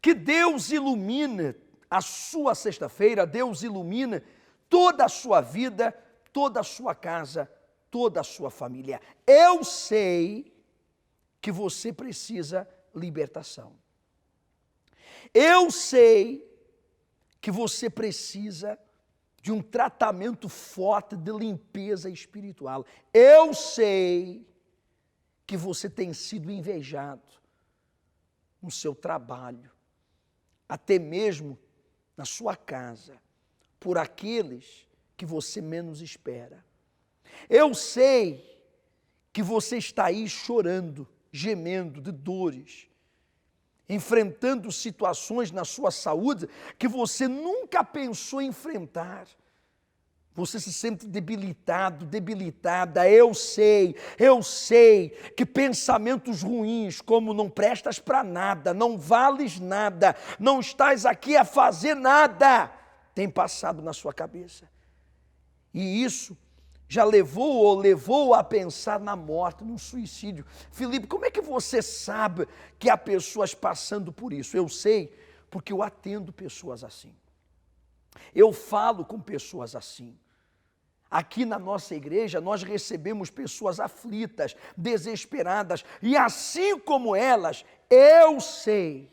Que Deus ilumine a sua sexta-feira, Deus ilumine toda a sua vida, toda a sua casa, toda a sua família. Eu sei que você precisa libertação. Eu sei que você precisa de um tratamento forte de limpeza espiritual. Eu sei que você tem sido invejado no seu trabalho, até mesmo na sua casa, por aqueles que você menos espera. Eu sei que você está aí chorando, gemendo de dores, enfrentando situações na sua saúde que você nunca pensou em enfrentar. Você se sente debilitado, debilitada. Eu sei que pensamentos ruins, como não prestas para nada, não vales nada, não estás aqui a fazer nada, tem passado na sua cabeça. E isso já levou a pensar na morte, no suicídio. Felipe, como é que você sabe que há pessoas passando por isso? Eu sei, porque eu atendo pessoas assim. Eu falo com pessoas assim. Aqui na nossa igreja, nós recebemos pessoas aflitas, desesperadas, e assim como elas, eu sei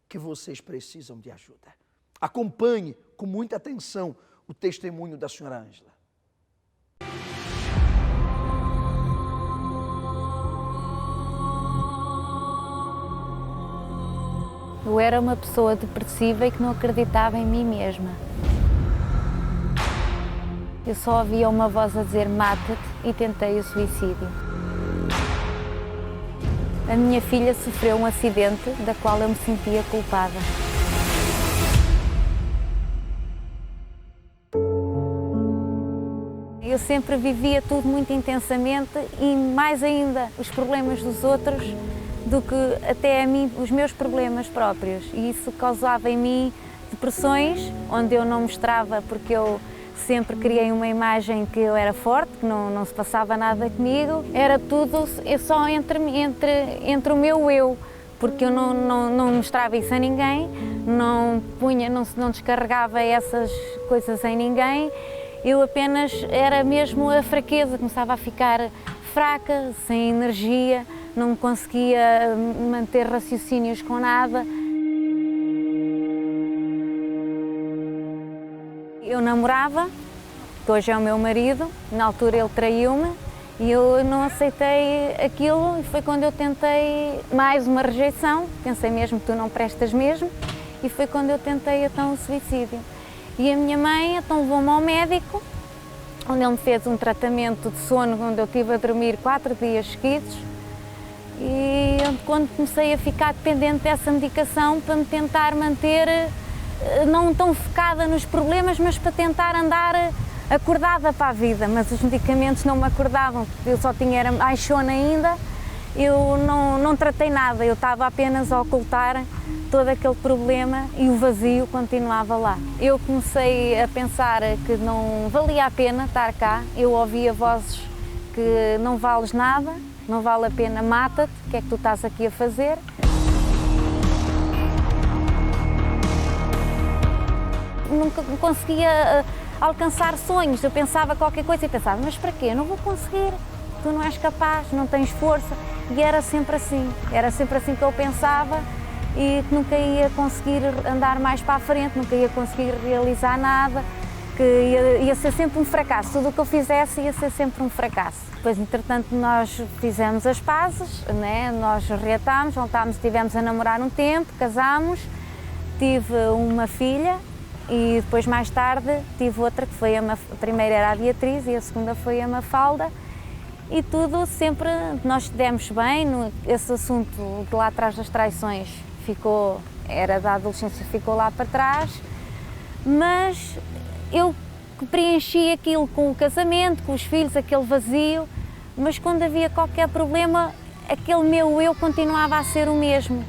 que vocês precisam de ajuda. Acompanhe com muita atenção o testemunho da senhora Ângela. Eu era uma pessoa depressiva e que não acreditava em mim mesma. Eu só ouvia uma voz a dizer mata-te e tentei o suicídio. A minha filha sofreu um acidente da qual eu me sentia culpada. Eu sempre vivia tudo muito intensamente e mais ainda os problemas dos outros do que até a mim, os meus problemas próprios. E isso causava em mim depressões, onde eu não mostrava porque eu sempre criei uma imagem que eu era forte, que não se passava nada comigo. Era tudo só entre o meu eu, porque eu não mostrava isso a ninguém, não descarregava essas coisas em ninguém. Eu apenas era mesmo a fraqueza, começava a ficar fraca, sem energia, não conseguia manter raciocínios com nada. Eu namorava, que hoje é o meu marido, na altura ele traiu-me e eu não aceitei aquilo e foi quando eu tentei mais uma rejeição, pensei mesmo que tu não prestas mesmo e foi quando eu tentei então o suicídio. E a minha mãe então levou-me ao médico, onde ele me fez um tratamento de sono, onde eu estive a dormir 4 dias seguidos e quando comecei a ficar dependente dessa medicação para me tentar manter não tão focada nos problemas, mas para tentar andar acordada para a vida, mas os medicamentos não me acordavam, eu só era mais sono ainda, eu não tratei nada, eu estava apenas a ocultar todo aquele problema e o vazio continuava lá. Eu comecei a pensar que não valia a pena estar cá, eu ouvia vozes que não vales nada, não vale a pena, mata-te, o que é que tu estás aqui a fazer? Nunca conseguia alcançar sonhos, eu pensava qualquer coisa e pensava, mas para quê? Eu não vou conseguir, tu não és capaz, não tens força. E era sempre assim que eu pensava e que nunca ia conseguir andar mais para a frente, nunca ia conseguir realizar nada, que ia ser sempre um fracasso, tudo o que eu fizesse ia ser sempre um fracasso. Depois, entretanto, nós fizemos as pazes, né? Nós reatámos, voltámos, estivemos a namorar um tempo, casámos, tive uma filha, e depois, mais tarde, tive outra que foi a primeira era a Beatriz e a segunda foi a Mafalda. E tudo sempre, nós demos bem, esse assunto de lá atrás das traições era da adolescência, ficou lá para trás. Mas eu preenchi aquilo com o casamento, com os filhos, aquele vazio. Mas quando havia qualquer problema, aquele meu eu continuava a ser o mesmo.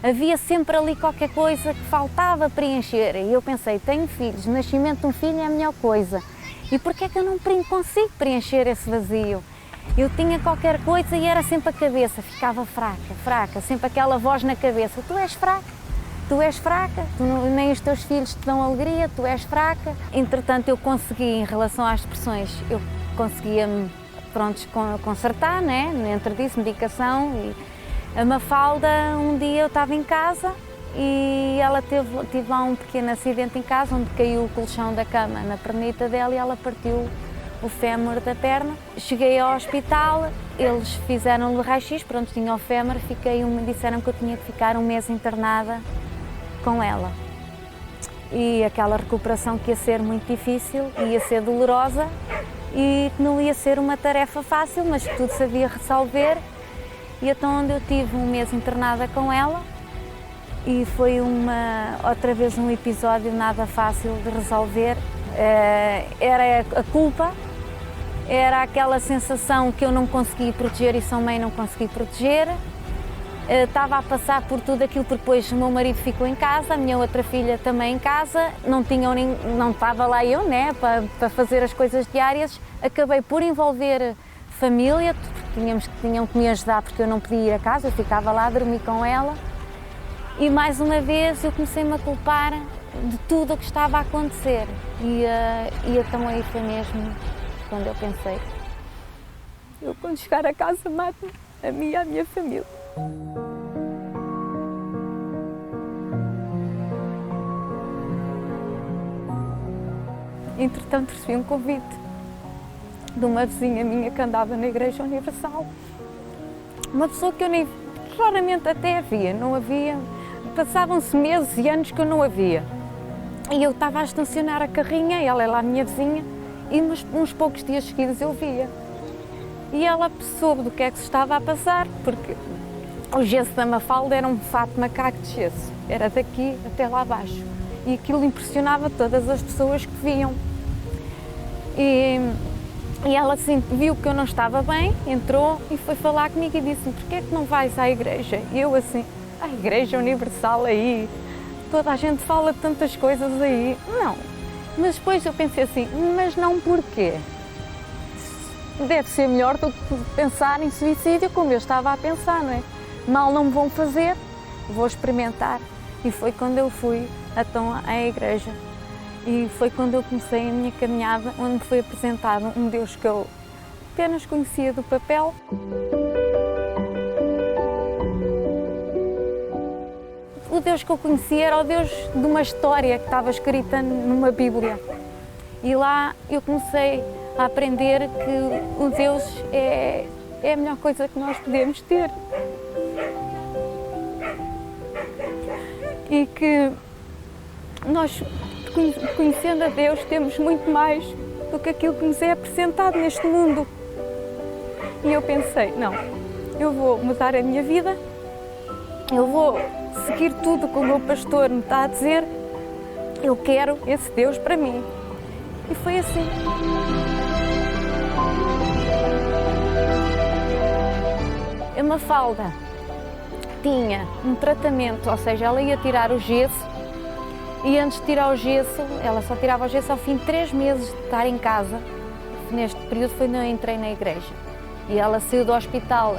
Havia sempre ali qualquer coisa que faltava preencher e eu pensei, tenho filhos, o nascimento de um filho é a melhor coisa e porquê é que eu não consigo preencher esse vazio? Eu tinha qualquer coisa e era sempre a cabeça, ficava fraca, sempre aquela voz na cabeça, tu és fraca, tu és fraca, nem os teus filhos te dão alegria, tu és fraca. Entretanto, eu consegui, em relação às depressões, eu conseguia-me, consertar, né? Dentro disso, medicação. E a Mafalda, um dia eu estava em casa e ela tive lá um pequeno acidente em casa, onde caiu o colchão da cama na pernita dela e ela partiu o fémur da perna. Cheguei ao hospital, eles fizeram-lhe raio-x, tinha o fémur, disseram que eu tinha que ficar um mês internada com ela. E aquela recuperação que ia ser muito difícil, ia ser dolorosa e que não ia ser uma tarefa fácil, mas que tudo se havia resolver. E então onde eu tive um mês internada com ela e foi outra vez um episódio nada fácil de resolver. Era a culpa, era aquela sensação que eu não consegui proteger e sou mãe não consegui proteger. Estava a passar por tudo aquilo porque depois o meu marido ficou em casa, a minha outra filha também em casa, não estava lá eu, né, para fazer as coisas diárias. Acabei por envolver família, porque tinham que me ajudar porque eu não podia ir a casa, eu ficava lá a dormir com ela. E mais uma vez eu comecei-me a culpar de tudo o que estava a acontecer. E então aí foi mesmo quando eu pensei, eu quando chegar a casa mato a mim e a minha família. Entretanto, recebi um convite de uma vizinha minha que andava na Igreja Universal. Uma pessoa que eu nem raramente até havia, não havia. Passavam-se meses e anos que eu não a via. E eu estava a estacionar a carrinha, ela é lá a minha vizinha, e uns poucos dias seguidos eu via. E ela soube do que é que se estava a passar, porque o gesso da Mafalda era um fato macaco de gesso, era daqui até lá abaixo. E aquilo impressionava todas as pessoas que viam. E ela assim, viu que eu não estava bem, entrou e foi falar comigo e disse-me, porquê é que não vais à igreja? E eu assim, a Igreja Universal aí, toda a gente fala de tantas coisas aí. Não, mas depois eu pensei assim, mas não porquê? Deve ser melhor do que pensar em suicídio como eu estava a pensar, não é? Mal não me vão fazer, vou experimentar. E foi quando eu fui então à igreja. E foi quando eu comecei a minha caminhada, onde me foi apresentado um Deus que eu apenas conhecia do papel. O Deus que eu conhecia era o Deus de uma história que estava escrita numa Bíblia. E lá eu comecei a aprender que o Deus é a melhor coisa que nós podemos ter. E que nós, conhecendo a Deus, temos muito mais do que aquilo que nos é apresentado neste mundo. E eu pensei, não, eu vou mudar a minha vida, eu vou seguir tudo que o meu pastor me está a dizer, eu quero esse Deus para mim. E foi assim. A Mafalda tinha um tratamento, ou seja, ela ia tirar o gesso e antes de tirar o gesso, ela só tirava o gesso ao fim de 3 meses de estar em casa. Neste período foi quando eu entrei na igreja. E ela saiu do hospital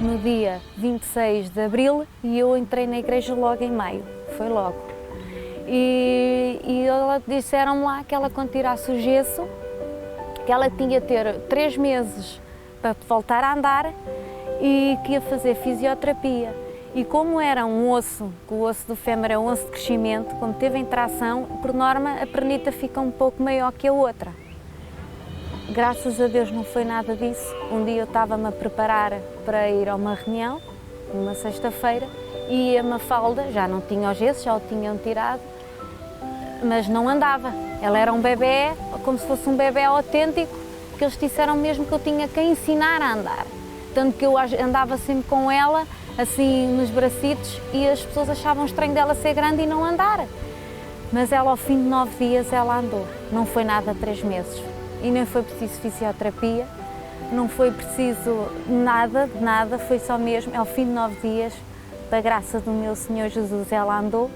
no dia 26 de abril e eu entrei na igreja logo em maio, foi logo. E disseram-me lá que ela quando tirasse o gesso, que ela tinha de ter 3 meses para voltar a andar e que ia fazer fisioterapia. E como era um osso, que o osso do fémur é um osso de crescimento, como teve em tração, por norma a pernita fica um pouco maior que a outra. Graças a Deus não foi nada disso. Um dia eu estava-me a preparar para ir a uma reunião, numa sexta-feira, e a Mafalda já não tinha o gesso, já o tinham tirado, mas não andava. Ela era um bebê, como se fosse um bebê autêntico, que eles disseram mesmo que eu tinha que a ensinar a andar. Tanto que eu andava sempre com ela, assim nos bracitos, e as pessoas achavam estranho dela ser grande e não andar. Mas ela, ao fim de 9 dias, ela andou. Não foi nada 3 meses. E nem foi preciso fisioterapia, não foi preciso nada, de nada, foi só mesmo, ao fim de 9 dias, da graça do meu Senhor Jesus, ela andou.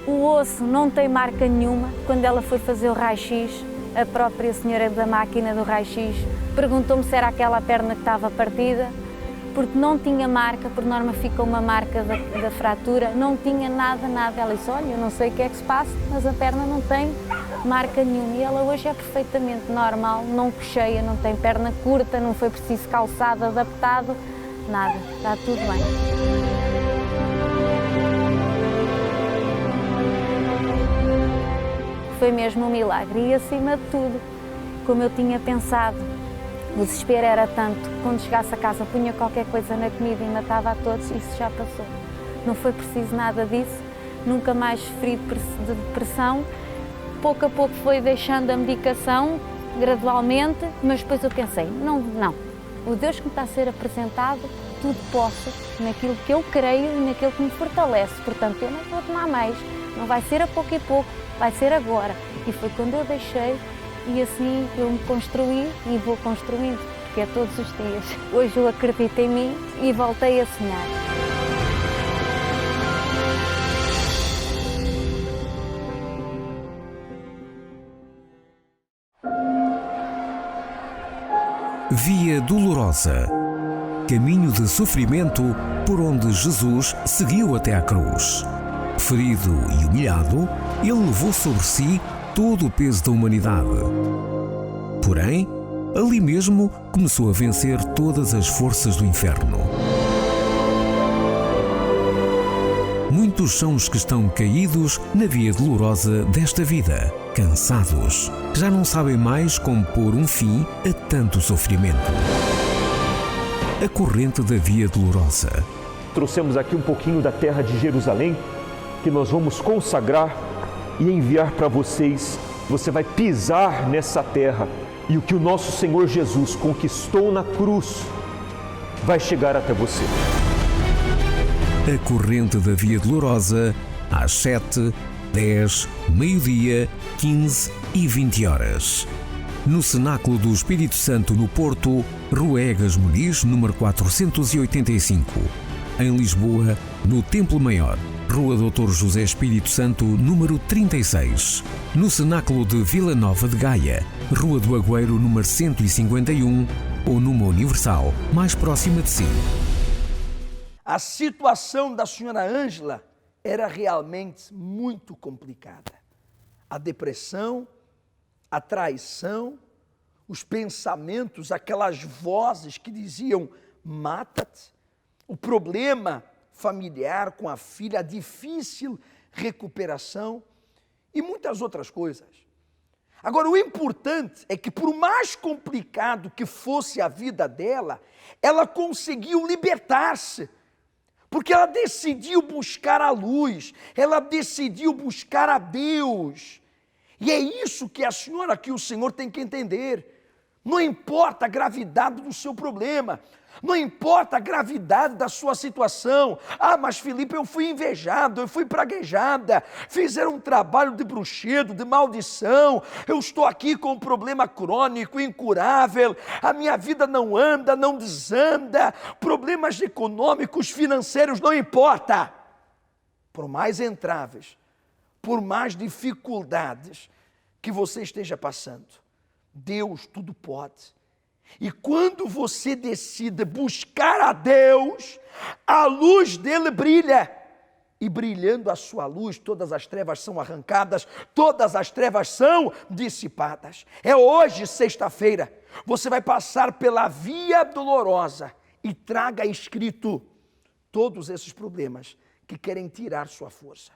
O osso não tem marca nenhuma. Quando ela foi fazer o raio-x, a própria senhora da máquina do raio-x perguntou-me se era aquela perna que estava partida porque não tinha marca, por norma fica uma marca da fratura, não tinha nada. Ela disse, olha, eu não sei o que é que se passa, mas a perna não tem marca nenhuma. E ela hoje é perfeitamente normal, não cocheia, não tem perna curta, não foi preciso calçado adaptado, nada, está tudo bem. Foi mesmo um milagre e, acima de tudo, como eu tinha pensado, o desespero era tanto que quando chegasse a casa punha qualquer coisa na comida e matava a todos, isso já passou. Não foi preciso nada disso, nunca mais sofri de depressão. Pouco a pouco foi deixando a medicação, gradualmente, mas depois eu pensei, não, o Deus que me está a ser apresentado, tudo posso, naquilo que eu creio e naquilo que me fortalece, portanto eu não vou tomar mais, não vai ser a pouco e pouco, vai ser agora. E foi quando eu deixei e assim eu me construí e vou construindo, porque é todos os dias. Hoje eu acredito em mim e voltei a sonhar. Via Dolorosa, caminho de sofrimento por onde Jesus seguiu até à cruz. Ferido e humilhado, ele levou sobre si todo o peso da humanidade. Porém, ali mesmo começou a vencer todas as forças do inferno. Muitos são os que estão caídos na via dolorosa desta vida, cansados. Já não sabem mais como pôr um fim a tanto sofrimento. A corrente da Via Dolorosa. Trouxemos aqui um pouquinho da terra de Jerusalém, que nós vamos consagrar e enviar para vocês. Você vai pisar nessa terra e o que o nosso Senhor Jesus conquistou na cruz vai chegar até você. A corrente da Via Dolorosa, às 7, 10, meio-dia, 15 e 20 horas. No Cenáculo do Espírito Santo, no Porto, Rua Egas Muniz, número 485. Em Lisboa, no Templo Maior, Rua Dr. José Espírito Santo, número 36. No Cenáculo de Vila Nova de Gaia, Rua do Agüeiro, número 151, ou numa Universal, mais próxima de si. A situação da senhora Ângela era realmente muito complicada. A depressão, a traição, os pensamentos, aquelas vozes que diziam mata-te, o problema familiar com a filha, a difícil recuperação e muitas outras coisas. Agora, o importante é que, por mais complicado que fosse a vida dela, ela conseguiu libertar-se, porque ela decidiu buscar a luz, ela decidiu buscar a Deus. E é isso que a senhora, que o Senhor tem que entender. Não importa a gravidade do seu problema, não importa a gravidade da sua situação. Ah, mas Felipe, eu fui invejado, eu fui praguejada, fizeram um trabalho de bruxedo, de maldição, eu estou aqui com um problema crônico, incurável, a minha vida não anda, não desanda, problemas econômicos, financeiros, não importa. Por mais entraves, por mais dificuldades que você esteja passando, Deus tudo pode. E quando você decide buscar a Deus, a luz dele brilha. E brilhando a sua luz, todas as trevas são arrancadas, todas as trevas são dissipadas. É hoje, sexta-feira, você vai passar pela Via Dolorosa e traga escrito todos esses problemas que querem tirar sua força.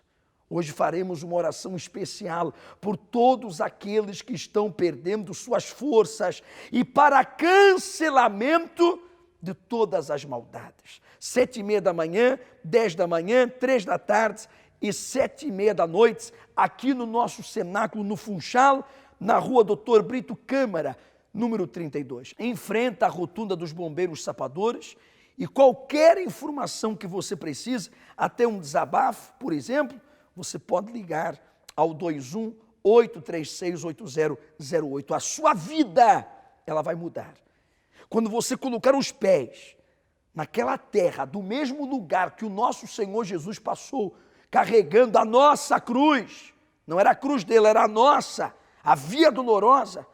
Hoje faremos uma oração especial por todos aqueles que estão perdendo suas forças e para cancelamento de todas as maldades. 7:30 da manhã, 10 da manhã, 3 da tarde e 7:30 da noite, aqui no nosso cenáculo no Funchal, na rua Doutor Brito Câmara, número 32. Enfrenta a rotunda dos bombeiros sapadores e qualquer informação que você precise, até um desabafo, por exemplo, você pode ligar ao 21-836-8008. A sua vida, ela vai mudar. Quando você colocar os pés naquela terra, do mesmo lugar que o nosso Senhor Jesus passou, carregando a nossa cruz, não era a cruz dele, era a nossa, a Via Dolorosa.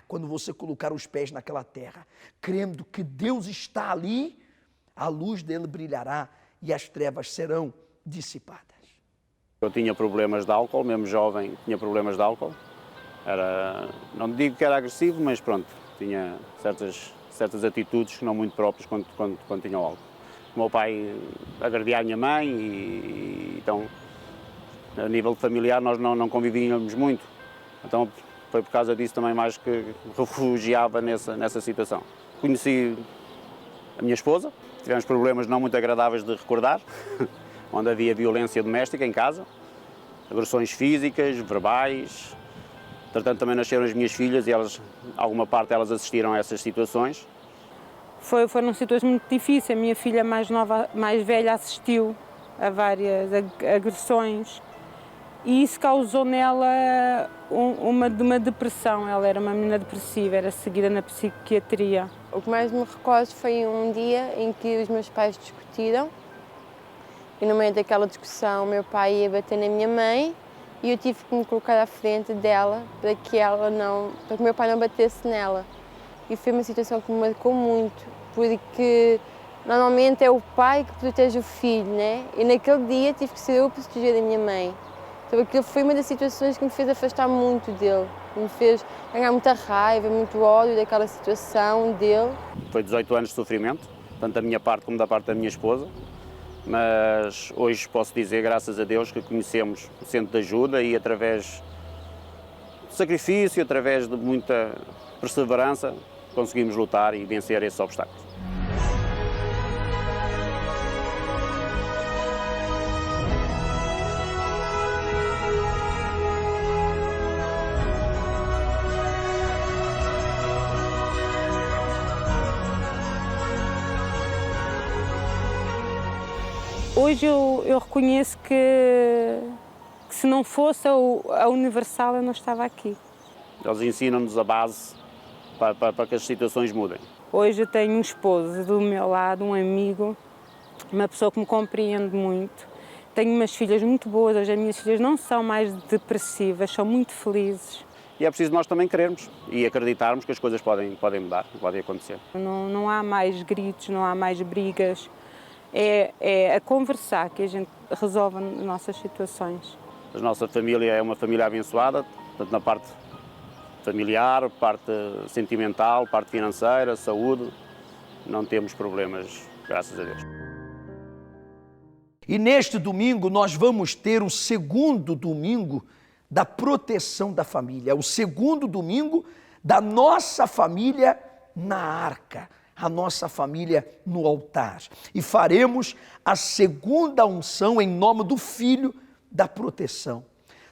Quando você colocar os pés naquela terra, crendo que Deus está ali, a luz dele brilhará e as trevas serão dissipadas. Eu tinha problemas de álcool, mesmo jovem tinha problemas de álcool. Não digo que era agressivo, mas pronto, tinha certas atitudes não muito próprias quando tinha o álcool. O meu pai agredia a minha mãe e então, a nível familiar, nós não convivíamos muito. Então, foi por causa disso também mais que refugiava nessa situação. Conheci a minha esposa, tivemos problemas não muito agradáveis de recordar, onde havia violência doméstica em casa, agressões físicas, verbais. Entretanto, também nasceram as minhas filhas e alguma parte elas assistiram a essas situações. Foram situações muito difíceis. A minha filha mais nova, mais velha, assistiu a várias agressões e isso causou nela uma depressão. Ela era uma menina depressiva, era seguida na psiquiatria. O que mais me recordo foi um dia em que os meus pais discutiram e no meio daquela discussão o meu pai ia bater na minha mãe e eu tive que me colocar à frente dela para que o meu pai não batesse nela. E foi uma situação que me marcou muito, porque normalmente é o pai que protege o filho, né? E naquele dia tive que ser eu a proteger a minha mãe. Então aquilo foi uma das situações que me fez afastar muito dele, me fez ganhar muita raiva, muito ódio daquela situação dele. Foi 18 anos de sofrimento, tanto da minha parte como da parte da minha esposa, mas hoje posso dizer, graças a Deus, que conhecemos o centro de ajuda e através de sacrifício, através de muita perseverança, conseguimos lutar e vencer esses obstáculos. Hoje eu reconheço que se não fosse a Universal eu não estava aqui. Eles ensinam-nos a base para que as situações mudem. Hoje eu tenho um esposo do meu lado, um amigo, uma pessoa que me compreende muito. Tenho umas filhas muito boas, hoje as minhas filhas não são mais depressivas, são muito felizes. E é preciso nós também querermos e acreditarmos que as coisas podem mudar, podem acontecer. Não há mais gritos, não há mais brigas. É a conversar que a gente resolve as nossas situações. A nossa família é uma família abençoada, tanto na parte familiar, parte sentimental, parte financeira, saúde. Não temos problemas, graças a Deus. E neste domingo nós vamos ter o segundo domingo da proteção da família, o segundo domingo da nossa família na arca, a nossa família no altar. E faremos a segunda unção em nome do Filho da proteção.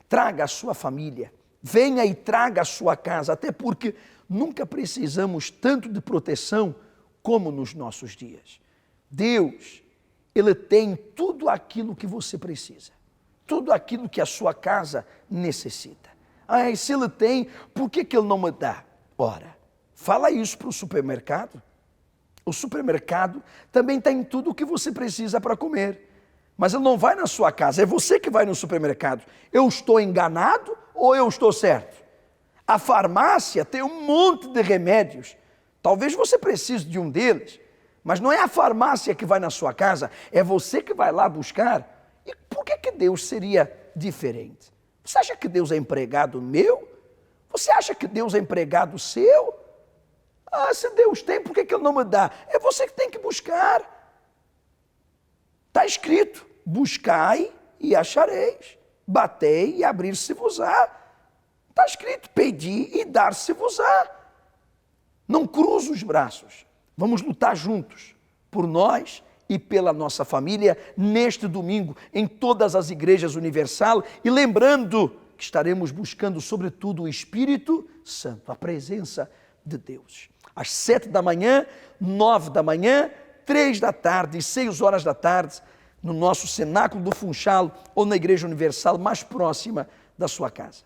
Traga a sua família, venha e traga a sua casa, até porque nunca precisamos tanto de proteção como nos nossos dias. Deus, Ele tem tudo aquilo que você precisa, tudo aquilo que a sua casa necessita. E se Ele tem, por que Ele não me dá? Ora, fala isso para o supermercado. O supermercado também tem tudo o que você precisa para comer. Mas ele não vai na sua casa, é você que vai no supermercado. Eu estou enganado ou eu estou certo? A farmácia tem um monte de remédios. Talvez você precise de um deles, mas não é a farmácia que vai na sua casa, é você que vai lá buscar. E por que Deus seria diferente? Você acha que Deus é empregado meu? Você acha que Deus é empregado seu? Se Deus tem, por que Ele não me dá? É você que tem que buscar. Está escrito, buscai e achareis, batei e abrir-se-vos-á. Está escrito, pedi e dar-se-vos-á. Não cruze os braços, vamos lutar juntos, por nós e pela nossa família, neste domingo, em todas as igrejas universal, e lembrando que estaremos buscando sobretudo o Espírito Santo, a presença de Deus. Às 7 da manhã, 9 da manhã, 3 da tarde e 6 horas da tarde, no nosso cenáculo do Funchal ou na Igreja Universal mais próxima da sua casa.